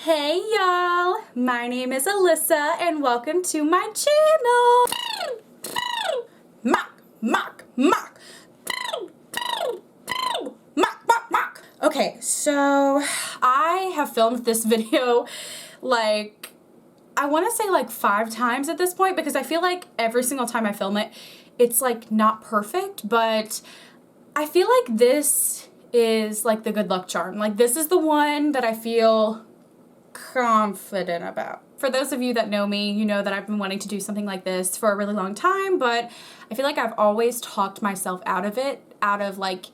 Hey y'all, my name is Alyssa and welcome to my channel. Mock, mock, mock. Mock, mock, mock. Okay, so I have filmed this video like, I want to say like 5 times at this point because I feel like every single time I film it, it's like not perfect, but I feel like this is like the good luck charm. Like this is the one that I feel confident about. For those of you that know me, you know that I've been wanting to do something like this for a really long time, but I feel like I've always talked myself out of it, out of like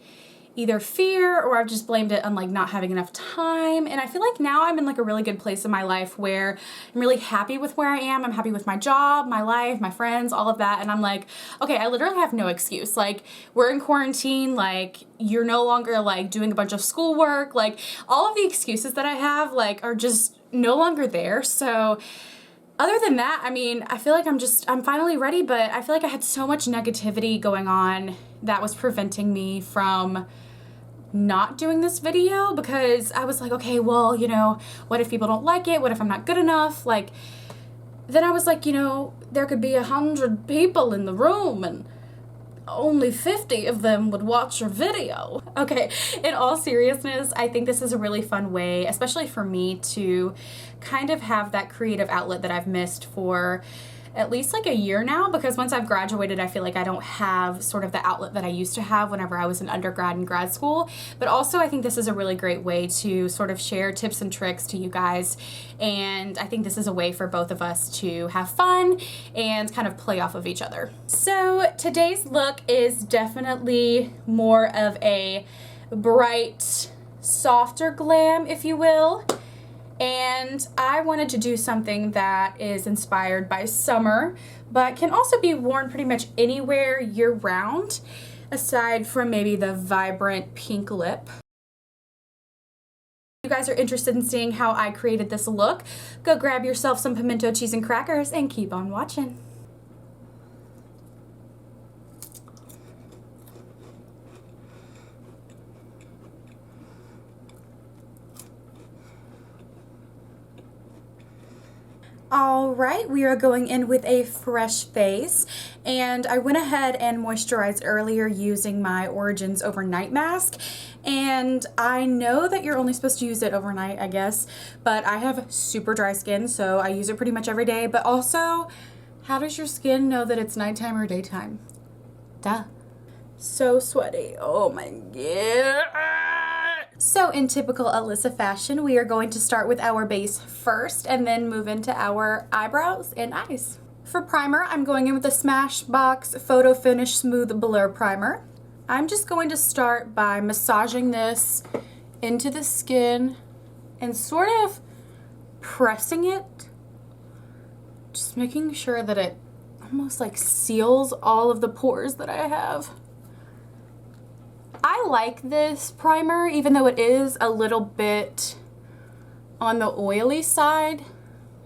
either fear or I've just blamed it on like not having enough time. And I feel like now I'm in like a really good place in my life where I'm really happy with where I am. I'm happy with my job, my life, my friends, all of that. And I'm like, okay, I literally have no excuse. Like we're in quarantine, like you're no longer like doing a bunch of schoolwork. Like all of the excuses that I have like are just no longer there. So other than that, I mean, I feel like I'm finally ready, but I feel like I had so much negativity going on that was preventing me from not doing this video because I was like, okay, well, you know, what if people don't like it? What if I'm not good enough? Like, then I was like, you know, there could be 100 people in the room and only 50 of them would watch your video. Okay, in all seriousness, I think this is a really fun way, especially for me, to kind of have that creative outlet that I've missed for at least like a year now, because once I've graduated, I feel like I don't have sort of the outlet that I used to have whenever I was in undergrad and grad school. But also I think this is a really great way to sort of share tips and tricks to you guys. And I think this is a way for both of us to have fun and kind of play off of each other. So today's look is definitely more of a bright, softer glam, if you will. And I wanted to do something that is inspired by summer, but can also be worn pretty much anywhere year-round, aside from maybe the vibrant pink lip. If you guys are interested in seeing how I created this look, go grab yourself some pimento cheese and crackers and keep on watching. All right, we are going in with a fresh face, and I went ahead and moisturized earlier using my Origins Overnight Mask, and I know that you're only supposed to use it overnight, I guess, but I have super dry skin, so I use it pretty much every day. But also, how does your skin know that it's nighttime or daytime? Duh. So sweaty. Oh my god. So in typical Alyssa fashion, we are going to start with our base first and then move into our eyebrows and eyes. For primer, I'm going in with the Smashbox Photo Finish Smooth Blur Primer. I'm just going to start by massaging this into the skin and sort of pressing it, just making sure that it almost like seals all of the pores that I have. I like this primer, even though it is a little bit on the oily side.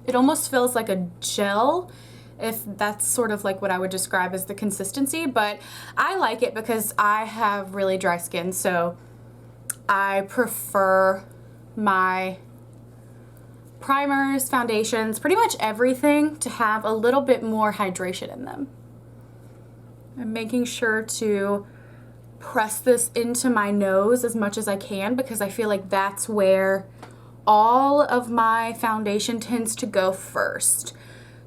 It almost feels like a gel, if that's sort of like what I would describe as the consistency, but I like it because I have really dry skin, so I prefer my primers, foundations, pretty much everything to have a little bit more hydration in them. I'm making sure to press this into my nose as much as I can because I feel like that's where all of my foundation tends to go first.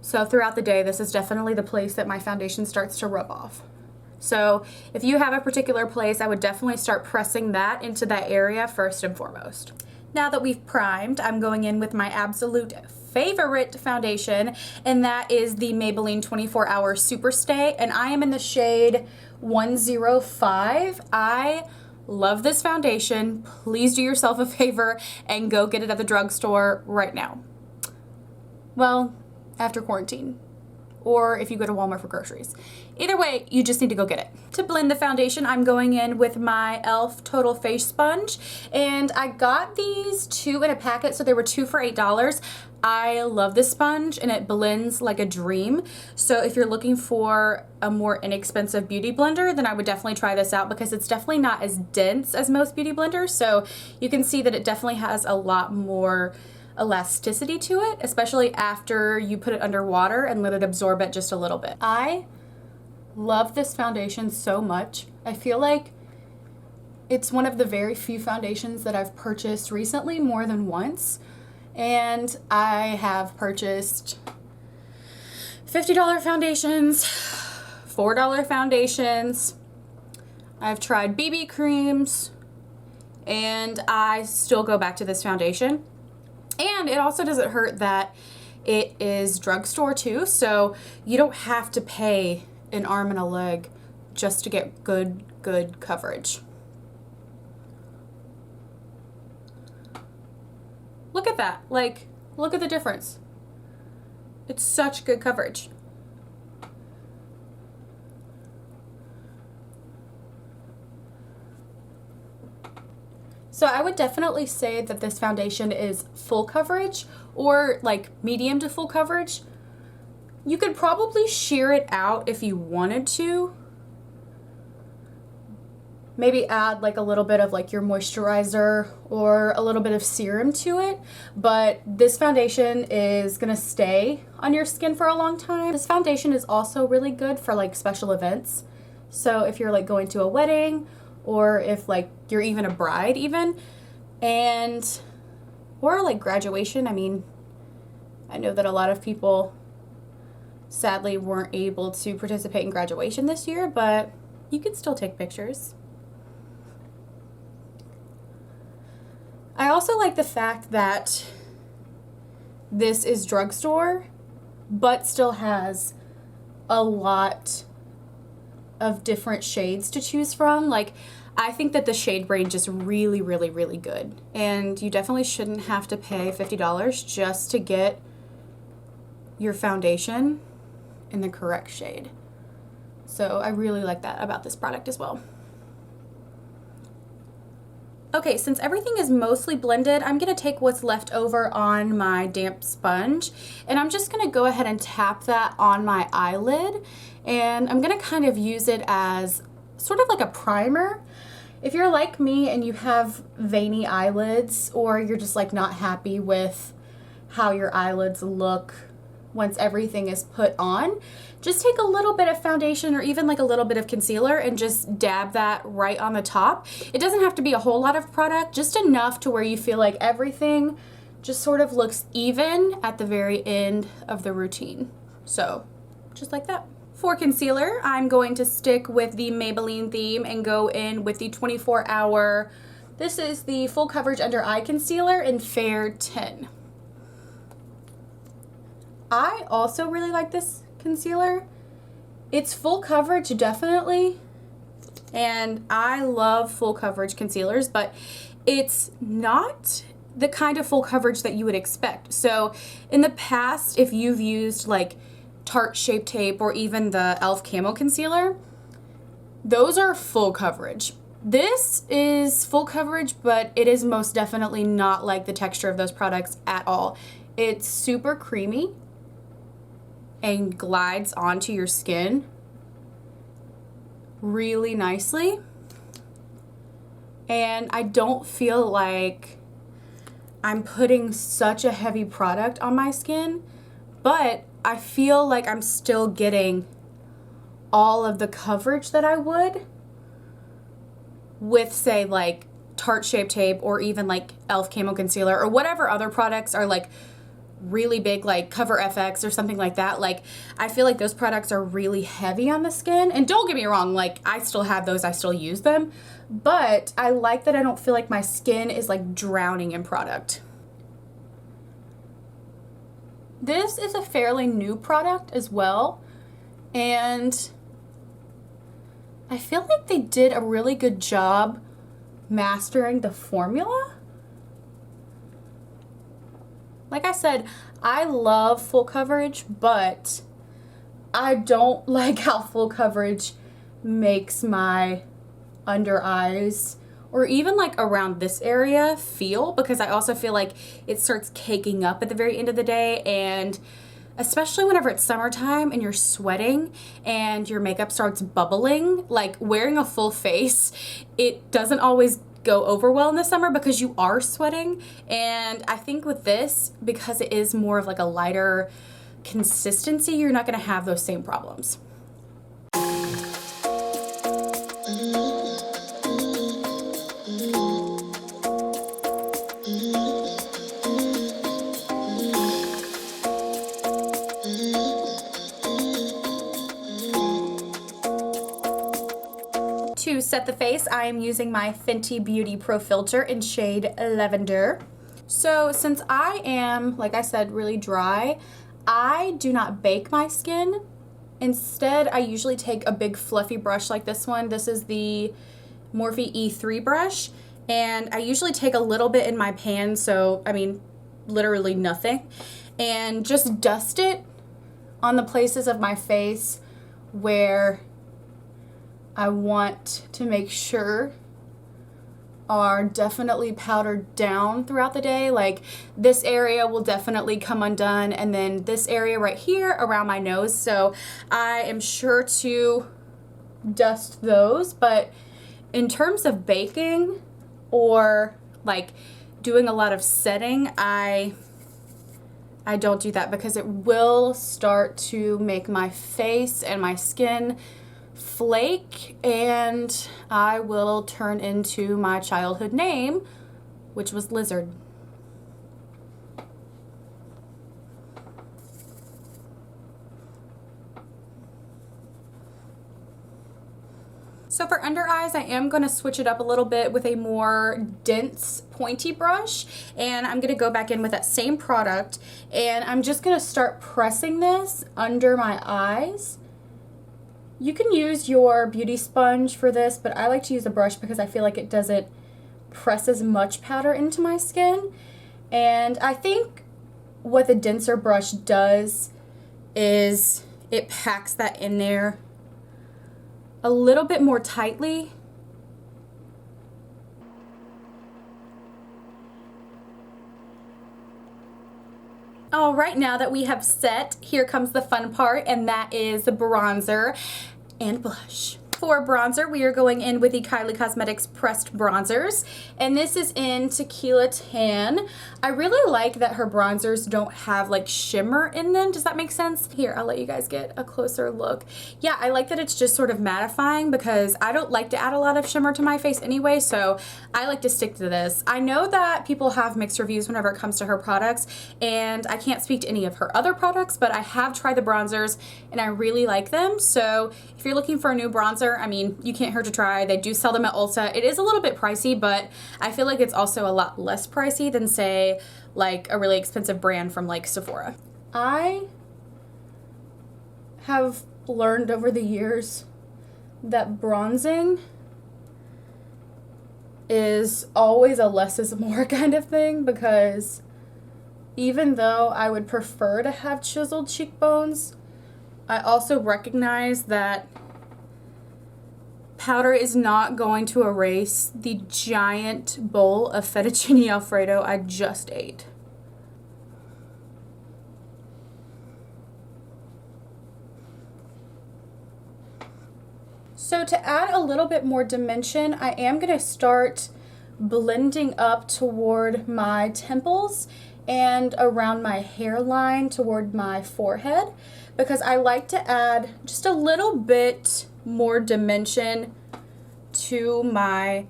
So throughout the day, this is definitely the place that my foundation starts to rub off. So if you have a particular place, I would definitely start pressing that into that area first and foremost. Now that we've primed, I'm going in with my absolute favorite foundation, and that is the Maybelline 24-Hour Superstay, and I am in the shade 105. I love this foundation. Please do yourself a favor and go get it at the drugstore right now. Well, after quarantine, or if you go to Walmart for groceries. Either way, you just need to go get it. To blend the foundation, I'm going in with my e.l.f. Total Face Sponge, and I got these 2 in a packet, so they were 2 for $8. I love this sponge and it blends like a dream. So if you're looking for a more inexpensive beauty blender, then I would definitely try this out because it's definitely not as dense as most beauty blenders. So you can see that it definitely has a lot more elasticity to it, especially after you put it under water and let it absorb it just a little bit. I love this foundation so much. I feel like it's one of the very few foundations that I've purchased recently more than once. And I have purchased $50 foundations, $4 foundations. I've tried BB creams, and I still go back to this foundation. And it also doesn't hurt that it is drugstore too, so you don't have to pay an arm and a leg just to get good coverage. Look at that, like, look at the difference. It's such good coverage. So I would definitely say that this foundation is full coverage or like medium to full coverage. You could probably sheer it out if you wanted to. Maybe add like a little bit of like your moisturizer or a little bit of serum to it. But this foundation is gonna stay on your skin for a long time. This foundation is also really good for like special events. So if you're like going to a wedding, or if like you're even a bride even, or like graduation. I mean, I know that a lot of people sadly weren't able to participate in graduation this year, but you can still take pictures. I also like the fact that this is drugstore, but still has a lot of different shades to choose from. Like, I think that the shade range is really good, and you definitely shouldn't have to pay $50 just to get your foundation in the correct shade. So I really like that about this product as well. Okay, since everything is mostly blended, I'm gonna take what's left over on my damp sponge, and I'm just gonna go ahead and tap that on my eyelid, and I'm gonna kind of use it as sort of like a primer. If you're like me and you have veiny eyelids, or you're just like not happy with how your eyelids look once everything is put on, just take a little bit of foundation or even like a little bit of concealer and just dab that right on the top. It doesn't have to be a whole lot of product, just enough to where you feel like everything just sort of looks even at the very end of the routine. So just like that. For concealer, I'm going to stick with the Maybelline theme and go in with the 24-hour. This is the Full Coverage Under Eye Concealer in Fair 10. I also really like this concealer. It's full coverage, definitely, and I love full coverage concealers, but it's not the kind of full coverage that you would expect. So in the past, if you've used like Tarte Shape Tape or even the e.l.f. Camo Concealer, those are full coverage. This is full coverage, but it is most definitely not like the texture of those products at all. It's super creamy and glides onto your skin really nicely. And I don't feel like I'm putting such a heavy product on my skin, but I feel like I'm still getting all of the coverage that I would with, say, like Tarte Shape Tape or even like e.l.f. Camo Concealer or whatever other products are like really big, like Cover FX or something like that. Like, I feel like those products are really heavy on the skin. And don't get me wrong, like, I still have those, I still use them, but I like that I don't feel like my skin is like drowning in product. This is a fairly new product as well, and I feel like they did a really good job mastering the formula. Like I said, I love full coverage, but I don't like how full coverage makes my under eyes or even like around this area feel, because I also feel like it starts caking up at the very end of the day, and especially whenever it's summertime and you're sweating and your makeup starts bubbling, like wearing a full face, it doesn't always go over well in the summer because you are sweating. And I think with this, because it is more of like a lighter consistency, you're not gonna have those same problems. To set the face, I am using my Fenty Beauty Pro Filter in shade Lavender. So since I am, like I said, really dry, I do not bake my skin. Instead, I usually take a big fluffy brush like this one. This is the Morphe E3 brush, and I usually take a little bit in my pan, so I mean literally nothing, and just dust it on the places of my face where I want to make sure are definitely powdered down throughout the day. Like this area will definitely come undone, and then this area right here around my nose. So I am sure to dust those. But in terms of baking or like doing a lot of setting, I don't do that because it will start to make my face and my skin flake, and I will turn into my childhood name, which was Lizard. So for under eyes, I am going to switch it up a little bit with a more dense pointy brush, and I'm going to go back in with that same product, and I'm just going to start pressing this under my eyes. You can use your beauty sponge for this, but I like to use a brush because I feel like it doesn't press as much powder into my skin. And I think what the denser brush does is it packs that in there a little bit more tightly. All right, now that we have set, here comes the fun part, and that is the bronzer and blush. For bronzer, we are going in with the Kylie Cosmetics Pressed Bronzers, and this is in Tequila Tan. I really like that her bronzers don't have like shimmer in them. Does that make sense? Here, I'll let you guys get a closer look. Yeah, I like that it's just sort of mattifying because I don't like to add a lot of shimmer to my face anyway, so I like to stick to this. I know that people have mixed reviews whenever it comes to her products, and I can't speak to any of her other products, but I have tried the bronzers and I really like them. So if you're looking for a new bronzer, I mean, you can't hurt to try. They do sell them at Ulta. It is a little bit pricey, but I feel like it's also a lot less pricey than, say, like a really expensive brand from like Sephora. I have learned over the years that bronzing is always a less is more kind of thing, because even though I would prefer to have chiseled cheekbones, I also recognize that powder is not going to erase the giant bowl of fettuccine alfredo I just ate. So to add a little bit more dimension, I am going to start blending up toward my temples and around my hairline toward my forehead, because I like to add just a little bit more dimension to my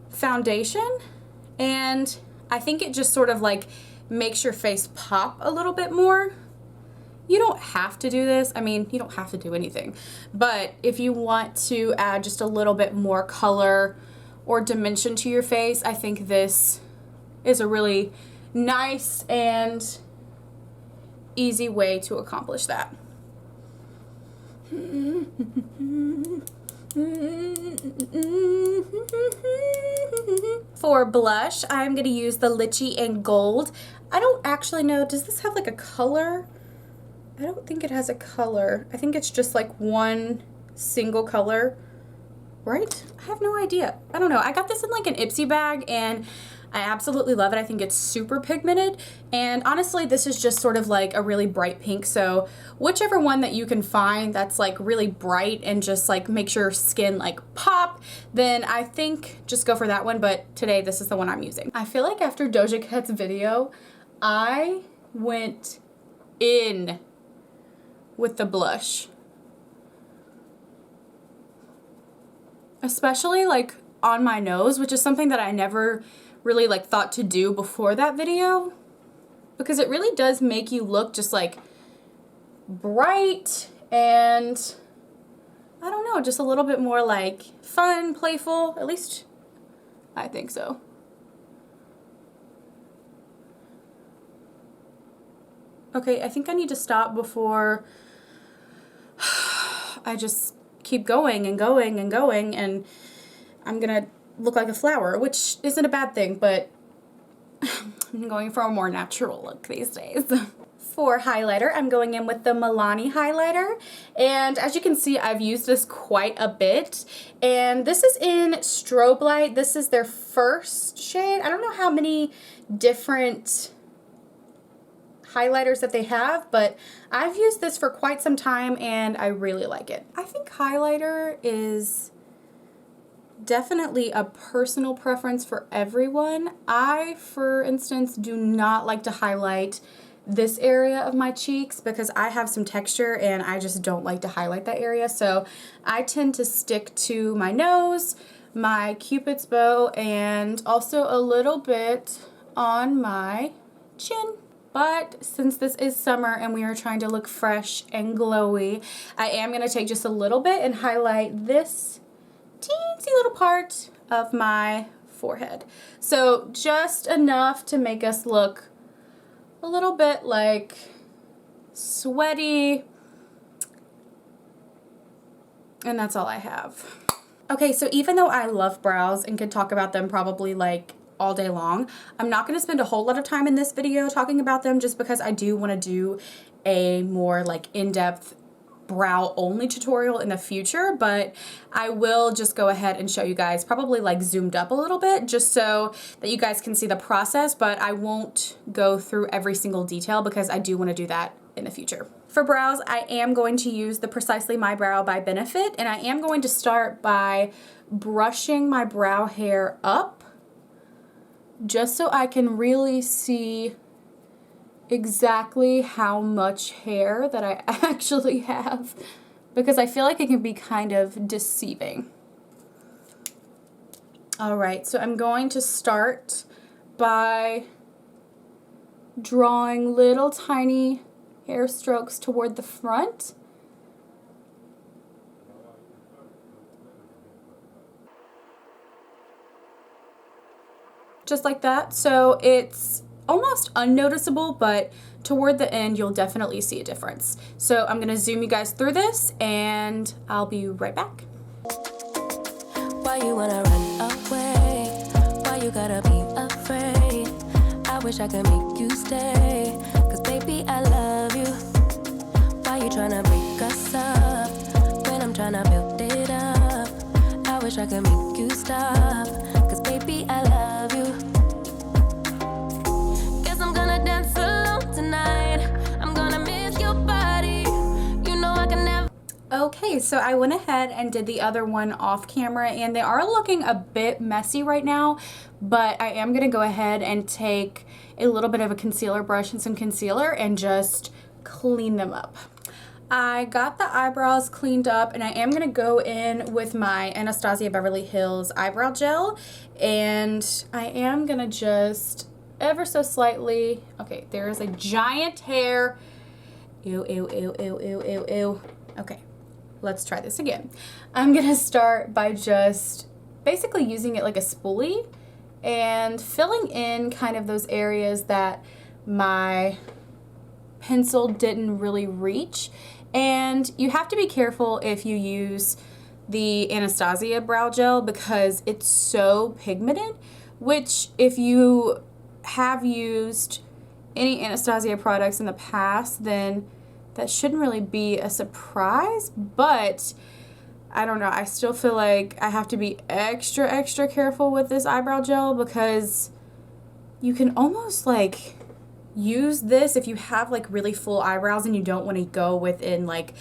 foundation, and I think it just sort of like makes your face pop a little bit more. You don't have to do this. I mean, you don't have to do anything, but if you want to add just a little bit more color or dimension to your face, I think this is a really nice and easy way to accomplish that. For blush, I'm going to use the Litchi in Gold. I don't actually know, does this have like a color? I don't think it has a color. I think it's just like one single color, right? I have no idea. I don't know. I got this in like an Ipsy bag, and I absolutely love it. I think it's super pigmented, and honestly this is just sort of like a really bright pink, so whichever one that you can find that's like really bright and just like makes your skin like pop, then I think just go for that one, but today this is the one I'm using. I feel like after Doja Cat's video, I went in with the blush. Especially like on my nose, which is something that I never really like thought to do before that video, because it really does make you look just like bright and I don't know, just a little bit more like fun, playful, at least I think so. Okay, I think I need to stop before I just keep going and going and going, and I'm gonna look like a flower, which isn't a bad thing, but I'm going for a more natural look these days. For highlighter, I'm going in with the Milani highlighter, and as you can see, I've used this quite a bit, and this is in Strobe Light. This is their first shade. I don't know how many different highlighters that they have, but I've used this for quite some time and I really like it. I think highlighter is definitely a personal preference for everyone. I, for instance, do not like to highlight this area of my cheeks because I have some texture and I just don't like to highlight that area, so I tend to stick to my nose, my Cupid's bow, and also a little bit on my chin. But since this is summer and we are trying to look fresh and glowy, I am going to take just a little bit and highlight this teensy little part of my forehead. So just enough to make us look a little bit like sweaty. And that's all I have. Okay, so even though I love brows and could talk about them probably like all day long, I'm not going to spend a whole lot of time in this video talking about them just because I do want to do a more like in-depth brow only tutorial in the future, but I will just go ahead and show you guys probably like zoomed up a little bit just so that you guys can see the process, but I won't go through every single detail because I do want to do that in the future. For brows, I am going to use the Precisely My Brow by Benefit, and I am going to start by brushing my brow hair up just so I can really see exactly how much hair that I actually have, because I feel like it can be kind of deceiving. Alright, so I'm going to start by drawing little tiny hair strokes toward the front. Just like that. So it's almost unnoticeable, but toward the end you'll definitely see a difference. So I'm gonna zoom you guys through this and I'll be right back. Why you wanna run away? Why you gotta be afraid? I wish I could make you stay, 'cause baby I love you. Why you tryna break us up when I'm tryna build it up? I wish I could make you stop, 'cause baby I love you. Guess I'm gonna dance alone tonight. I'm gonna miss your body. You know I can never. Okay, so I went ahead and did the other one off camera, and they are looking a bit messy right now, but I am gonna go ahead and take a little bit of a concealer brush and some concealer and just clean them up. I got the eyebrows cleaned up, and I am going to go in with my Anastasia Beverly Hills eyebrow gel, and I am going to just ever so slightly, okay, there is a giant hair. Ew, ew, ew, ew, ew, ew, ew. Okay, let's try this again. I'm going to start by just basically using it like a spoolie and filling in kind of those areas that my pencil didn't really reach. And you have to be careful if you use the Anastasia brow gel because it's so pigmented, which if you have used any Anastasia products in the past, then that shouldn't really be a surprise, but I don't know, I still feel like I have to be extra careful with this eyebrow gel because you can almost like use this if you have like really full eyebrows and you don't want to go within like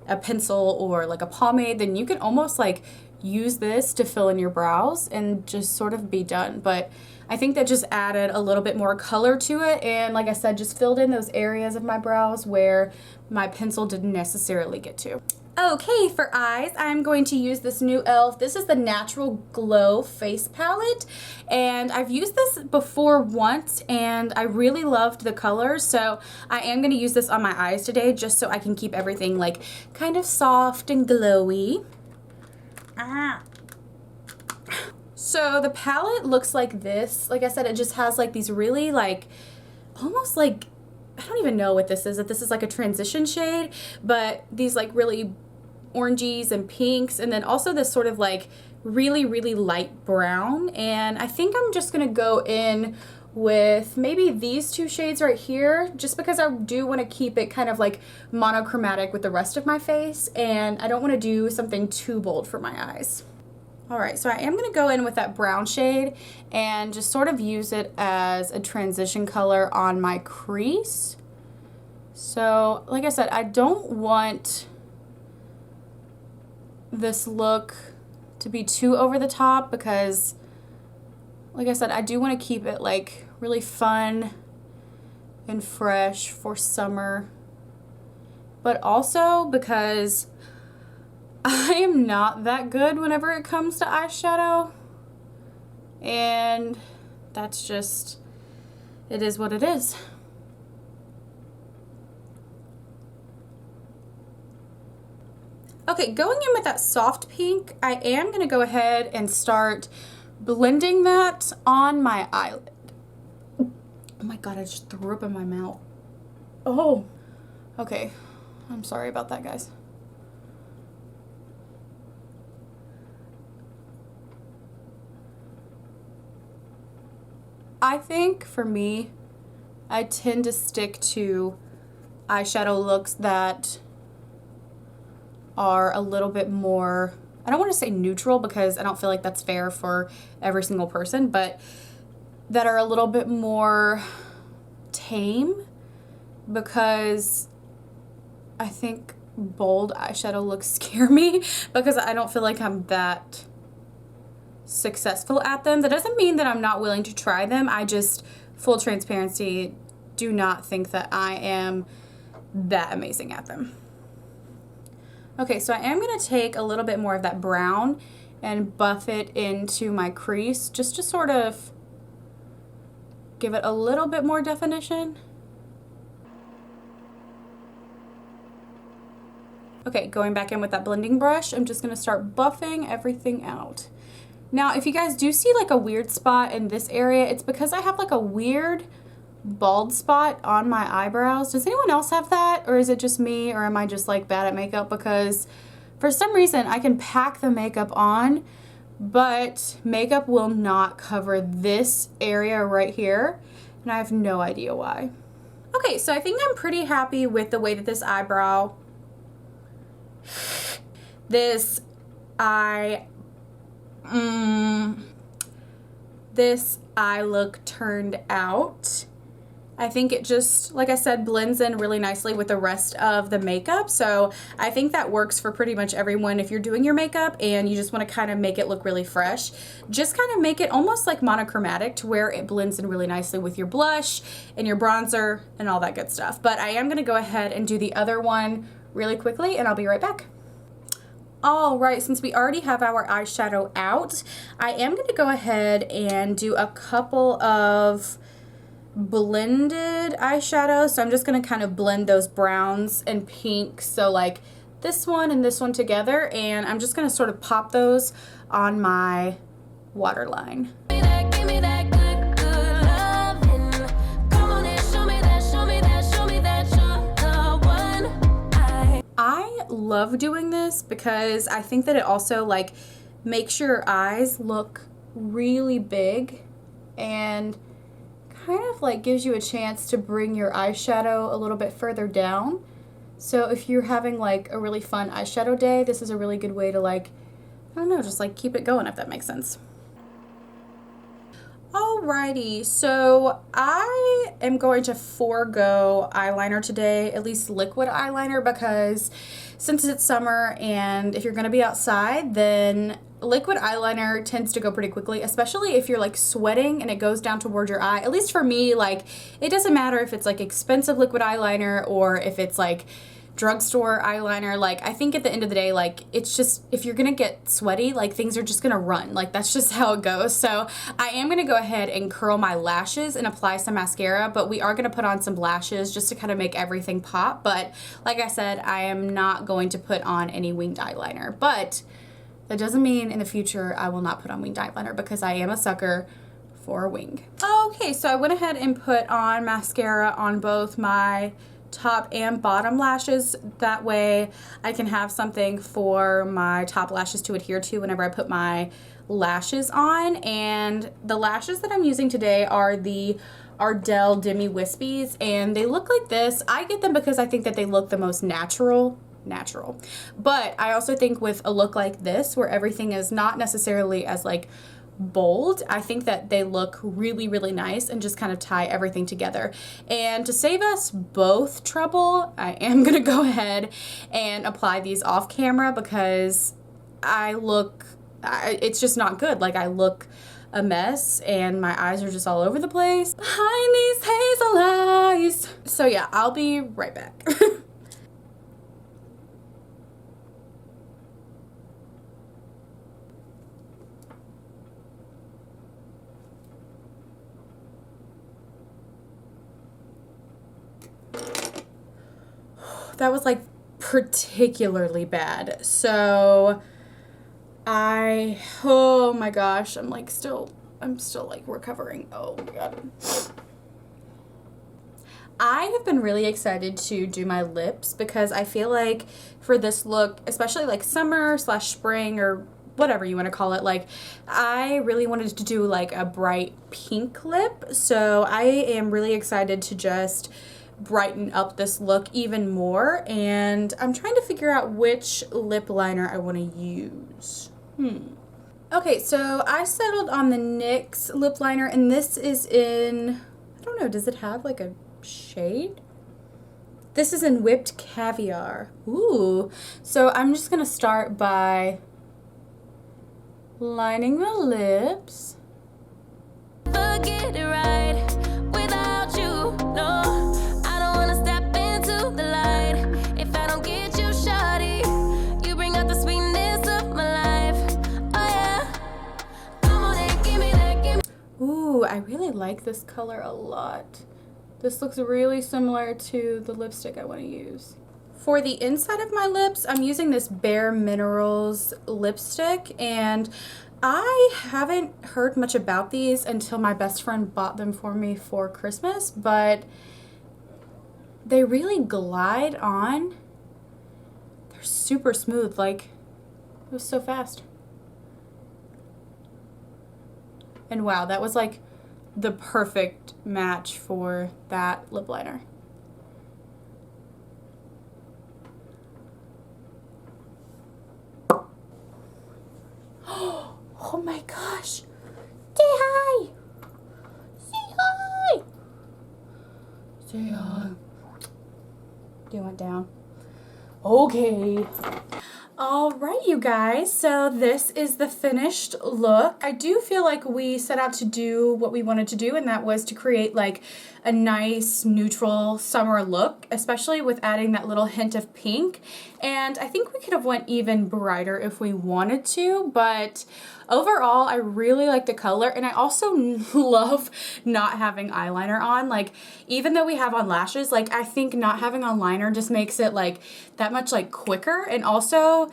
a pencil or like a pomade, then you can almost like use this to fill in your brows and just sort of be done. But I think that just added a little bit more color to it, and like I said, just filled in those areas of my brows where my pencil didn't necessarily get to. Okay, for eyes, I'm going to use this new e.l.f. This is the Natural Glow Face Palette, and I've used this before once, and I really loved the colors, so I am going to use this on my eyes today just so I can keep everything like kind of soft and glowy. So the palette looks like this. Like I said, it just has like these really like, almost like, I don't even know what this is, if this is like a transition shade, but these like really oranges and pinks, and then also this sort of like really, really light brown. And I think I'm just gonna go in with maybe these two shades right here, just because I do want to keep it kind of like monochromatic with the rest of my face, and I don't want to do something too bold for my eyes. All right, so I am gonna go in with that brown shade and just sort of use it as a transition color on my crease. So, like I said, I don't want this look to be too over the top because, like I said, I do want to keep it like really fun and fresh for summer, but also because I am not that good whenever it comes to eyeshadow, and that's just, it is what it is. Okay, going in with that soft pink, I am going to go ahead and start blending that on my eyelid. Oh my god, I just threw up in my mouth. Oh, okay. I'm sorry about that, guys. I think for me, I tend to stick to eyeshadow looks that are a little bit more, I don't want to say neutral because I don't feel like that's fair for every single person, but that are a little bit more tame, because I think bold eyeshadow looks scare me because I don't feel like I'm that successful at them. That doesn't mean that I'm not willing to try them. I just, full transparency, do not think that I am that amazing at them. Okay, so I am going to take a little bit more of that brown and buff it into my crease just to sort of give it a little bit more definition. Okay, going back in with that blending brush, I'm just going to start buffing everything out. Now, if you guys do see like a weird spot in this area, it's because I have like a weird bald spot on my eyebrows. Does anyone else have that, or is it just me, or am I just like bad at makeup? Because for some reason I can pack the makeup on, but makeup will not cover this area right here, and I have no idea why. Okay, so I think I'm pretty happy with the way that this eyebrow, this eye look turned out. I think it just, like I said, blends in really nicely with the rest of the makeup. So I think that works for pretty much everyone. If you're doing your makeup and you just want to kind of make it look really fresh, just kind of make it almost like monochromatic to where it blends in really nicely with your blush and your bronzer and all that good stuff. But I am going to go ahead and do the other one really quickly, and I'll be right back. All right, since we already have our eyeshadow out, I am going to go ahead and do a couple of blended eyeshadow. So I'm just going to kind of blend those browns and pinks, so like this one and this one together, and I'm just going to sort of pop those on my waterline. I love doing this because I think that it also like makes your eyes look really big and kind of like gives you a chance to bring your eyeshadow a little bit further down. So if you're having like a really fun eyeshadow day, this is a really good way to like, I don't know, just like keep it going, if that makes sense. All Alrighty, so I am going to forego eyeliner today, at least liquid eyeliner, because since it's summer and if you're going to be outside, then liquid eyeliner tends to go pretty quickly, especially if you're like sweating and it goes down toward your eye. At least for me, like, it doesn't matter if it's like expensive liquid eyeliner or if it's like drugstore eyeliner. Like, I think at the end of the day, like, it's just, if you're gonna get sweaty, like, things are just gonna run. Like, that's just how it goes. So I am gonna go ahead and curl my lashes and apply some mascara, but we are gonna put on some lashes just to kind of make everything pop. But like I said, I am not going to put on any winged eyeliner, but that doesn't mean in the future I will not put on winged eyeliner, because I am a sucker for a wing. Okay, so I went ahead and put on mascara on both my top and bottom lashes. That way I can have something for my top lashes to adhere to whenever I put my lashes on. And the lashes that I'm using today are the Ardell Demi Wispies, and they look like this. I get them because I think that they look the most natural. But I also think with a look like this, where everything is not necessarily as like bold, I think that they look really, really nice and just kind of tie everything together. And to save us both trouble, I am gonna go ahead and apply these off camera, because it's just not good. Like, I look a mess and my eyes are just all over the place behind these hazel eyes. So yeah, I'll be right back. That was like particularly bad. So oh my gosh, I'm still like recovering. Oh my God. I have been really excited to do my lips, because I feel like for this look, especially like summer / spring or whatever you want to call it, like, I really wanted to do like a bright pink lip. So I am really excited to just brighten up this look even more, and I'm trying to figure out which lip liner I want to use. Okay, so I settled on the NYX lip liner, and this is in, I don't know, does it have like a shade? This is in Whipped Caviar. Ooh, so I'm just gonna start by lining the lips. Forget it right without you, no. Ooh, I really like this color a lot. This looks really similar to the lipstick I want to use. For the inside of my lips, I'm using this Bare Minerals lipstick, and I haven't heard much about these until my best friend bought them for me for Christmas, but they really glide on. They're super smooth, like, it was so fast. And wow, that was like the perfect match for that lip liner. Oh my gosh. Say hi. Say hi. Say hi. Do you want down? Okay. All right, you guys, so this is the finished look. I do feel like we set out to do what we wanted to do, and that was to create like a nice neutral summer look, especially with adding that little hint of pink. And I think we could have went even brighter if we wanted to, but overall, I really like the color, and I also love not having eyeliner on. Like, even though we have on lashes, like, I think not having on liner just makes it like that much like quicker, and also,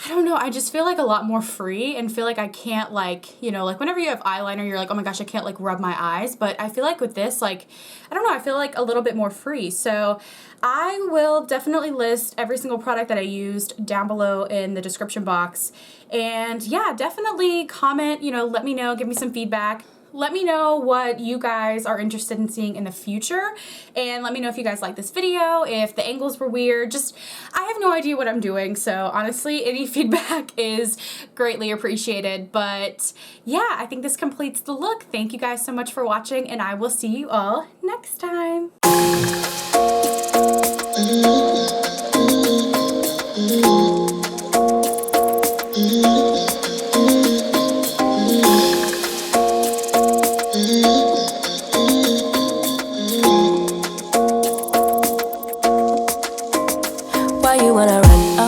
I don't know, I just feel like a lot more free and feel like I can't, like, you know, like whenever you have eyeliner, you're like, oh my gosh, I can't like rub my eyes. But I feel like with this, like, I don't know, I feel like a little bit more free. So I will definitely list every single product that I used down below in the description box. And yeah, definitely comment, you know, let me know, give me some feedback. let me know what you guys are interested in seeing in the future, and let me know if you guys like this video, if the angles were weird. Just, I have no idea what I'm doing, so honestly, any feedback is greatly appreciated. But yeah, I think this completes the look. Thank you guys so much for watching, and I will see you all next time. Why you wanna run